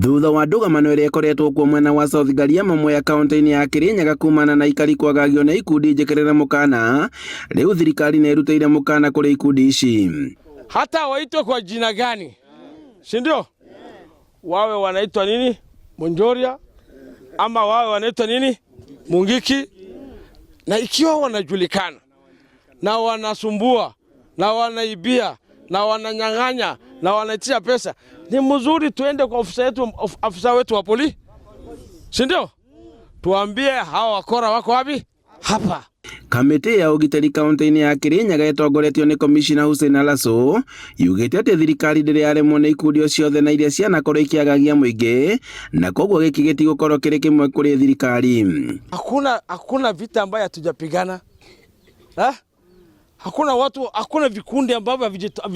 Thutha wa ndũgamano ĩrĩa ĩkoretwo kuo mwena wa South Gariama Mwea kaunti-inĩ ya Kirinyaga kumana na ikari kwagagio na ikundi njekerera mukana, rĩu thirikari nĩ ĩrutĩire mukana kũrĩ ikundi ici. Hata waitwe kwa jina gani, si ndio? Wawe wanaitwa nini? Monjoria ama wawe wanaitwa nini? Mungiki. Na ikiwa wanajulikana na wanasumbua na wanaibia na wananyang'anya na wanaitisha pesa, ni mzuri tuende kwa afisa wetu wa polisi, si ndio? Tuambie hawa wakora wako wapi? Hapa. Kamiti ya ugitari kaunti-inĩ ya Kirinyaga ĩtongoretio nĩ Commissioner Hussein Alaso yugĩte atĩ thirikari ndĩrĩ yaremwo nĩ ikundi ciothe na iria cianakorwo ikĩagagia mũingĩ, na koguo gĩkĩ gĩtigũkorwo kĩrĩ kĩmwe kũrĩ thirikari. Hakuna vita ambayo hatujapigana. Hakuna vikundi ambavyo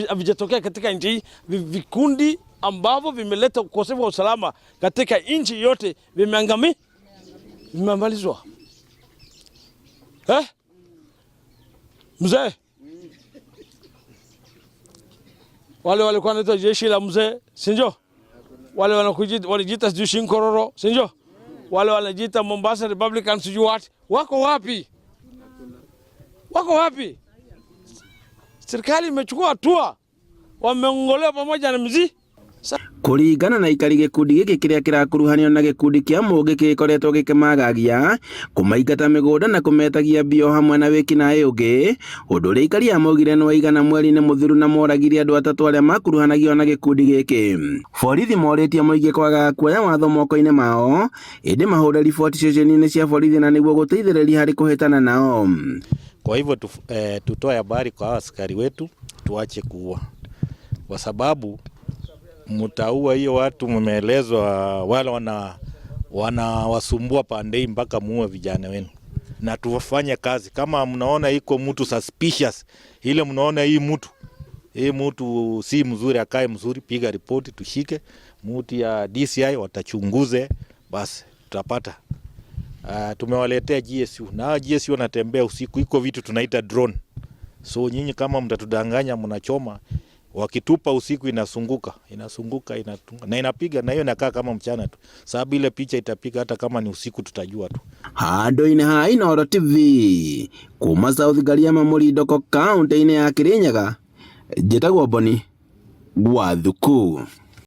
havijatokea katika nchi hii. Vikundi ambavyo vimeleta ukosefu wa usalama katika nchi yote vimemalizwa. Mzee, wale walikuwa wanaitwa jeshi la mzee, si ndio? Wale wanajiita sijui Shinkororo, si ndio? Wale wanajiita Mombasa Republican sijui what, wako wapi? Wako wapi? Serikali imechukua hatua, wameongolewa pamoja na mzee. Kuringana na ikari gikundi giki kiria kirakuruhanio na gikundi kia Mũngĩ gikoretwo gikimagagia kumaingata migunda na kumetagia bio hamwe na wĩkinaĩ ũngĩ, ũndũ ũrĩa ikari amaugire nĩ waigana mweri-inĩ mũthiru na moragire andũ atatũ arĩa makuruhanagio na gikundi giki. Borithi morĩtie mũingĩ kwaga kuoya watho moko-inĩ mao, ĩndĩ mahũre riboti ceceni-inĩ cia borithi na nĩguo gũteithĩrĩria harĩ kũhĩtana nao. Kwa hivyo tutoe habari kwa askari wetu, tuache kuua, kwa sababu mtaua hiyo watu mmeelezwa wale wanawasumbua pandei mpaka muue vijana wenu, na tufanye kazi. Kama mnaona iko mtu suspicious, ile mnaona hii mtu si mzuri, akae mzuri, piga ripoti, tushike mtu ya DCI, watachunguze, basi tutapata. Tumewaletea GSU na GSU wanatembea usiku, iko vitu tunaita drone. So nyinyi kama mtatudanganya mnachoma, wakitupa usiku inasunguka na inapiga, na hiyo inakaa kama mchana tu, sababu ile picha itapiga hata kama ni usiku, tutajua tu. Handũ-inĩ ha Inooro TV kuma South Gariama Mũrindoko kaunti-inĩ ya Kirinyaga, njĩtagwo Boni Wathuku.